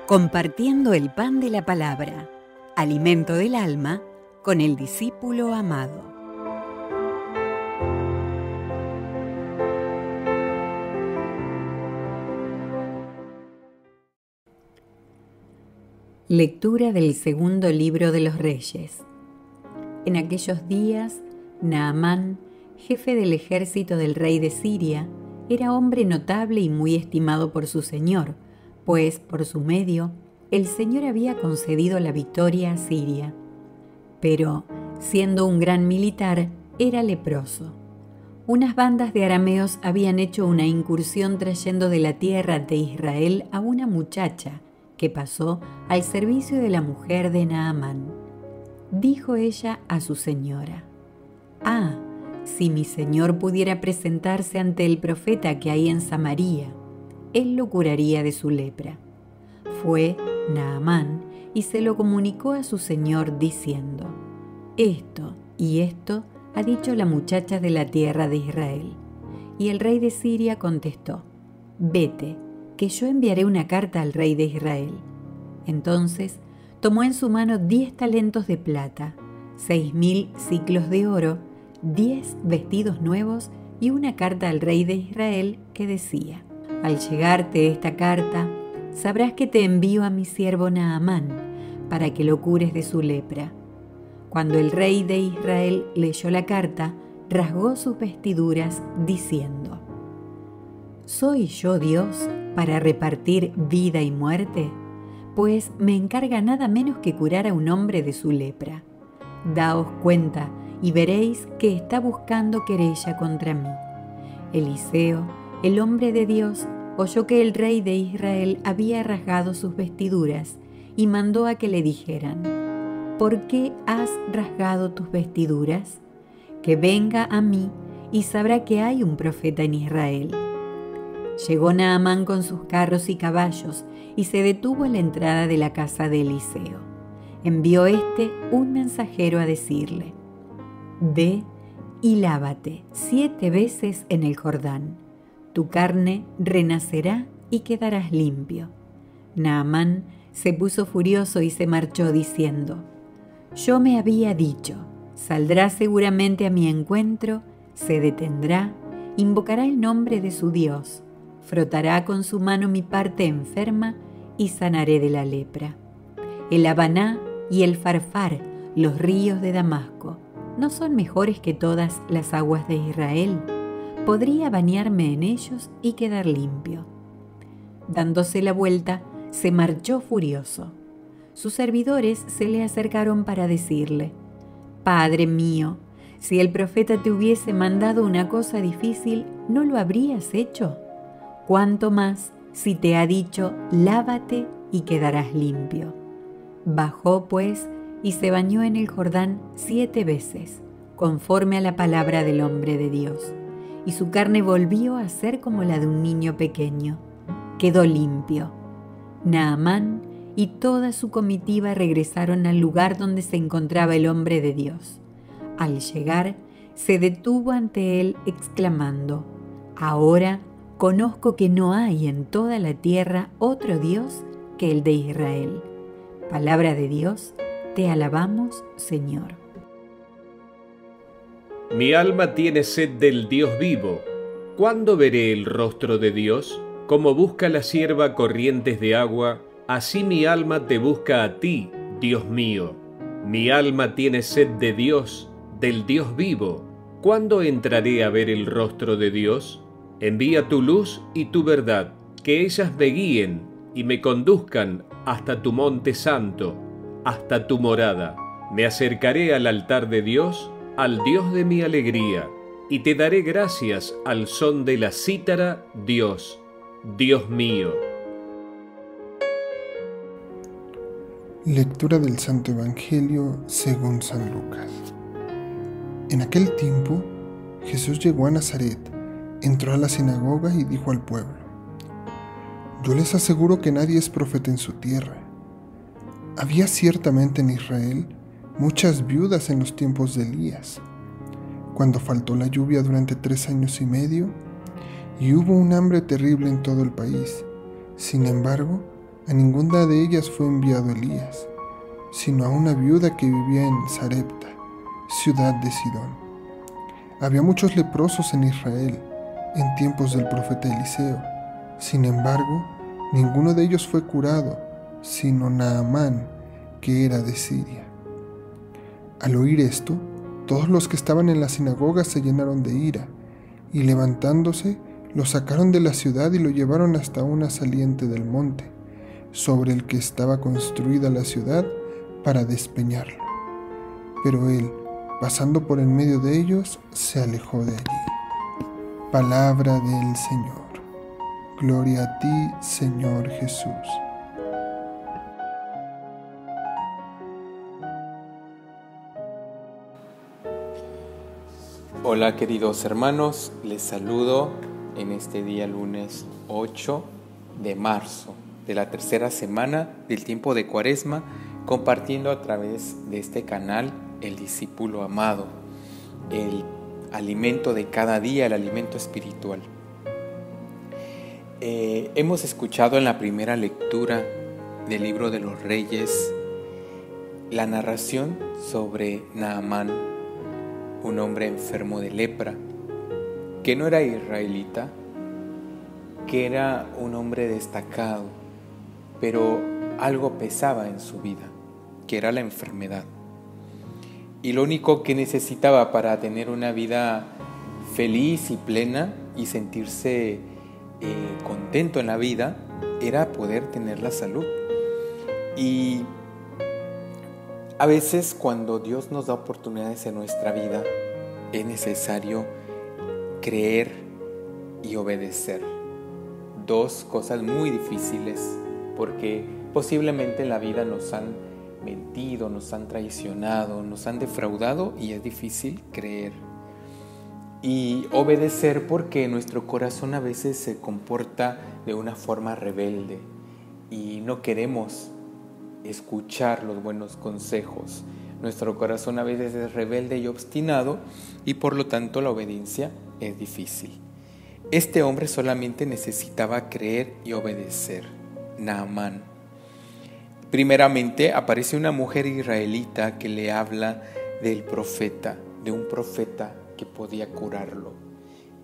Compartiendo el pan de la palabra, alimento del alma, con el discípulo amado. Lectura del segundo libro de los Reyes. En aquellos días, Naamán, jefe del ejército del rey de Siria, era hombre notable y muy estimado por su señor, pues por su medio el Señor había concedido la victoria a Siria. Pero, siendo un gran militar, era leproso. Unas bandas de arameos habían hecho una incursión trayendo de la tierra de Israel a una muchacha que pasó al servicio de la mujer de Naamán. Dijo ella a su señora: «Ah, si mi señor pudiera presentarse ante el profeta que hay en Samaria, él lo curaría de su lepra». Fue Naamán y se lo comunicó a su señor diciendo: «Esto y esto ha dicho la muchacha de la tierra de Israel». Y el rey de Siria contestó: «Vete, que yo enviaré una carta al rey de Israel». Entonces tomó en su mano 10 talentos de plata, 6.000 siclos de oro, 10 vestidos nuevos y una carta al rey de Israel que decía: «Al llegarte esta carta, sabrás que te envío a mi siervo Naamán para que lo cures de su lepra». Cuando el rey de Israel leyó la carta, rasgó sus vestiduras diciendo: «¿Soy yo Dios para repartir vida y muerte? Pues me encarga nada menos que curar a un hombre de su lepra. Daos cuenta y veréis que está buscando querella contra mí». Eliseo, el hombre de Dios, oyó que el rey de Israel había rasgado sus vestiduras y mandó a que le dijeran: «¿Por qué has rasgado tus vestiduras? Que venga a mí y sabrá que hay un profeta en Israel». Llegó Naamán con sus carros y caballos y se detuvo a la entrada de la casa de Eliseo. Envió un mensajero a decirle: «Ve y lávate 7 veces en el Jordán. Tu carne renacerá y quedarás limpio». Naamán se puso furioso y se marchó diciendo: «Yo me había dicho, saldrá seguramente a mi encuentro, se detendrá, invocará el nombre de su Dios, frotará con su mano mi parte enferma y sanaré de la lepra. El Habaná y el Farfar, los ríos de Damasco, ¿no son mejores que todas las aguas de Israel? Podría bañarme en ellos y quedar limpio». Dándose la vuelta, se marchó furioso. Sus servidores se le acercaron para decirle: «Padre mío, si el profeta te hubiese mandado una cosa difícil, ¿no lo habrías hecho? Cuánto más si te ha dicho: lávate y quedarás limpio». Bajó pues y se bañó en el Jordán 7 veces, conforme a la palabra del hombre de Dios, y su carne volvió a ser como la de un niño pequeño. Quedó limpio. Naamán y toda su comitiva regresaron al lugar donde se encontraba el hombre de Dios. Al llegar, se detuvo ante él exclamando: «Ahora conozco que no hay en toda la tierra otro Dios que el de Israel». Palabra de Dios, te alabamos, Señor. Mi alma tiene sed del Dios vivo. ¿Cuándo veré el rostro de Dios? Como busca la sierva corrientes de agua, así mi alma te busca a ti, Dios mío. Mi alma tiene sed de Dios, del Dios vivo. ¿Cuándo entraré a ver el rostro de Dios? Envía tu luz y tu verdad, que ellas me guíen y me conduzcan hasta tu monte santo, hasta tu morada. Me acercaré al altar de Dios, al Dios de mi alegría, y te daré gracias al son de la cítara, Dios, Dios mío. Lectura del Santo Evangelio según San Lucas. En aquel tiempo, Jesús llegó a Nazaret, entró a la sinagoga y dijo al pueblo: «Yo les aseguro que nadie es profeta en su tierra. Había ciertamente en Israel muchas viudas en los tiempos de Elías, cuando faltó la lluvia durante 3 años y medio, y hubo un hambre terrible en todo el país. Sin embargo, A ninguna de ellas fue enviado Elías, sino a una viuda que vivía en Sarepta, ciudad de Sidón. Había muchos leprosos en Israel en tiempos del profeta Eliseo. Sin embargo, ninguno de ellos fue curado, sino Naamán, que era de Siria. Al oír esto, todos los que estaban en la sinagoga se llenaron de ira, y levantándose, lo sacaron de la ciudad y lo llevaron hasta una saliente del monte, sobre el que estaba construida la ciudad, para despeñarlo. Pero él, pasando por en medio de ellos, se alejó de allí. Palabra del Señor. Gloria a ti, Señor Jesús. Hola queridos hermanos, les saludo en este día lunes 8 de marzo de la tercera semana del tiempo de Cuaresma, compartiendo a través de este canal el discípulo amado, el alimento de cada día, el alimento espiritual. Hemos escuchado en la primera lectura del libro de los Reyes la narración sobre Naamán, un hombre enfermo de lepra, que no era israelita, que era un hombre destacado, pero algo pesaba en su vida, que era la enfermedad. Y lo único que necesitaba para tener una vida feliz y plena y sentirse contento en la vida era poder tener la salud. Y a veces cuando Dios nos da oportunidades en nuestra vida, es necesario creer y obedecer. Dos cosas muy difíciles, porque posiblemente en la vida nos han mentido, nos han traicionado, nos han defraudado y es difícil creer. Y obedecer porque nuestro corazón a veces se comporta de una forma rebelde y no queremos escuchar los buenos consejos. Nuestro corazón a veces es rebelde y obstinado y por lo tanto la obediencia es difícil. Este hombre solamente necesitaba creer y obedecer. Naamán. Primeramente aparece una mujer israelita que le habla del profeta, de un profeta que podía curarlo.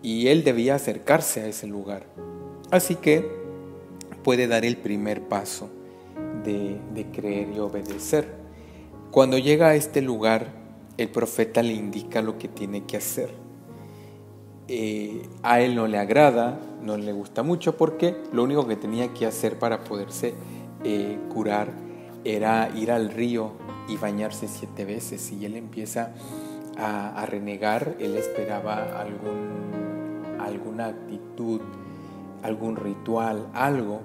Y él debía acercarse a ese lugar. Así que puede dar el primer paso de creer y obedecer. Cuando llega a este lugar, el profeta le indica lo que tiene que hacer. A él no le agrada, no le gusta mucho, porque lo único que tenía que hacer para poderse curar era ir al río y bañarse 7 veces. Y él empieza a renegar. Él esperaba alguna actitud, algún ritual, algo.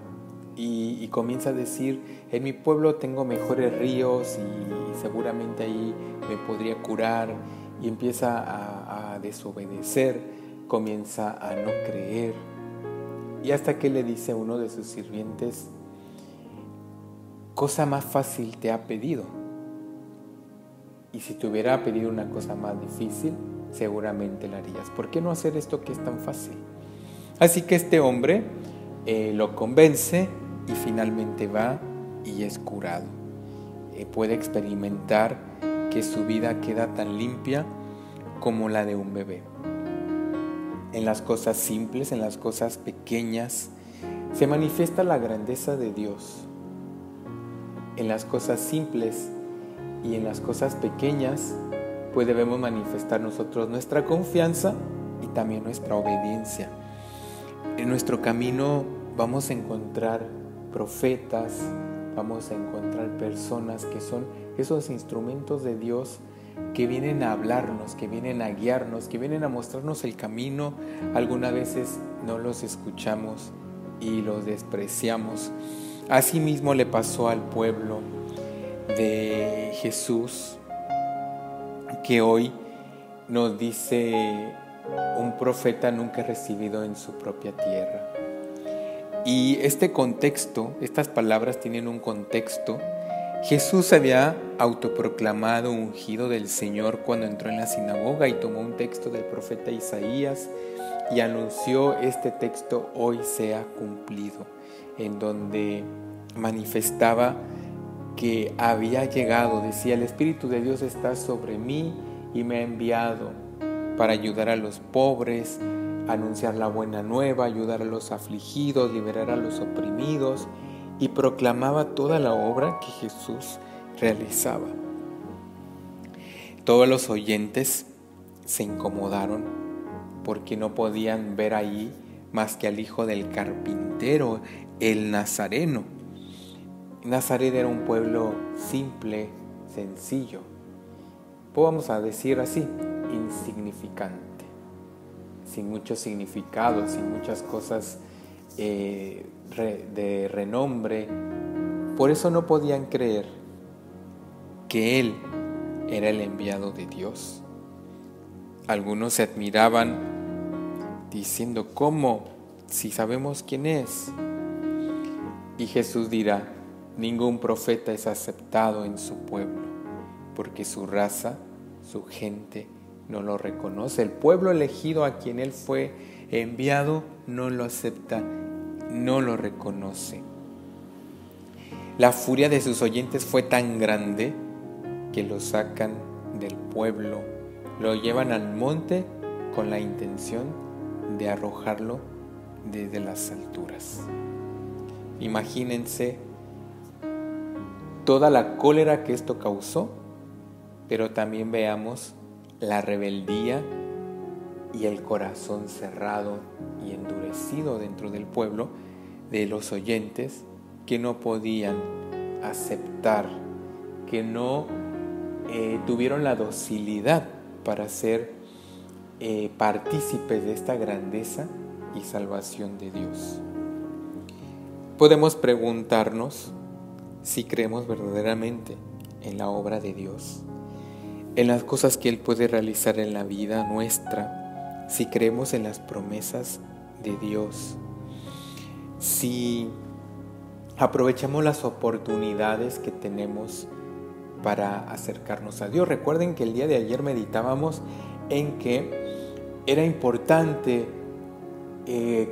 Y comienza a decir: en mi pueblo tengo mejores ríos y seguramente ahí me podría curar. Y empieza a desobedecer, comienza a no creer. Y hasta que le dice a uno de sus sirvientes: cosa más fácil te ha pedido. Y si te hubiera pedido una cosa más difícil, seguramente la harías. ¿Por qué no hacer esto que es tan fácil? Así que este hombre lo convence y finalmente va y es curado. Puede experimentar que su vida queda tan limpia como la de un bebé. En las cosas simples, en las cosas pequeñas, se manifiesta la grandeza de Dios. En las cosas simples y en las cosas pequeñas, pues debemos manifestar nosotros nuestra confianza y también nuestra obediencia. En nuestro camino vamos a encontrar profetas, vamos a encontrar personas que son esos instrumentos de Dios que vienen a hablarnos, que vienen a guiarnos, que vienen a mostrarnos el camino. Algunas veces no los escuchamos y los despreciamos. Asimismo le pasó al pueblo de Jesús, que hoy nos dice: un profeta nunca es recibido en su propia tierra. Y este contexto, estas palabras tienen un contexto Jesús se había autoproclamado ungido del Señor cuando entró en la sinagoga y tomó un texto del profeta Isaías y anunció: este texto hoy se ha cumplido, en donde manifestaba que había llegado, decía: el Espíritu de Dios está sobre mí y me ha enviado para ayudar a los pobres, anunciar la buena nueva, ayudar a los afligidos, liberar a los oprimidos, y proclamaba toda la obra que Jesús realizaba. Todos los oyentes se incomodaron porque no podían ver ahí más que al hijo del carpintero, el nazareno. Nazaret era un pueblo simple, sencillo, vamos a decir así, insignificante, sin mucho significado, sin muchas cosas de renombre. Por eso no podían creer que Él era el enviado de Dios. Algunos se admiraban diciendo: ¿cómo? Si sabemos quién es. Y Jesús dirá: ningún profeta es aceptado en su pueblo, porque su raza, su gente, no lo reconoce. El pueblo elegido a quien Él fue enviado no lo acepta, no lo reconoce. La furia de sus oyentes fue tan grande que lo sacan del pueblo, lo llevan al monte con la intención de arrojarlo desde las alturas. Imagínense toda la cólera que esto causó, pero también veamos la rebeldía y el corazón cerrado y endurecido dentro del pueblo de los oyentes, que no podían aceptar, que no tuvieron la docilidad para ser partícipes de esta grandeza y salvación de Dios. Podemos preguntarnos si creemos verdaderamente en la obra de Dios, en las cosas que Él puede realizar en la vida nuestra, si creemos en las promesas de Dios, si aprovechamos las oportunidades que tenemos para acercarnos a Dios. Recuerden que el día de ayer meditábamos en que era importante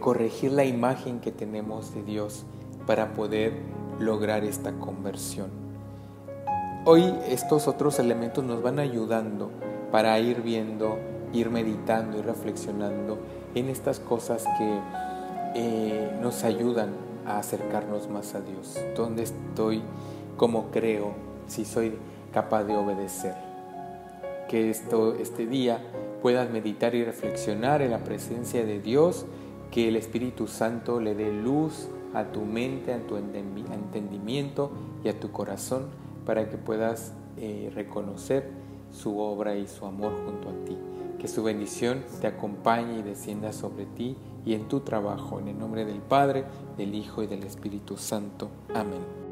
corregir la imagen que tenemos de Dios para poder lograr esta conversión. Hoy estos otros elementos nos van ayudando para ir viendo, ir meditando y reflexionando en estas cosas que nos ayudan a acercarnos más a Dios. ¿Dónde estoy? ¿Cómo creo? Si soy capaz de obedecer. Que este día puedas meditar y reflexionar en la presencia de Dios, que el Espíritu Santo le dé luz a tu mente, a tu entendimiento y a tu corazón, para que puedas reconocer su obra y su amor junto a ti. Que su bendición te acompañe y descienda sobre ti y en tu trabajo. En el nombre del Padre, del Hijo y del Espíritu Santo. Amén.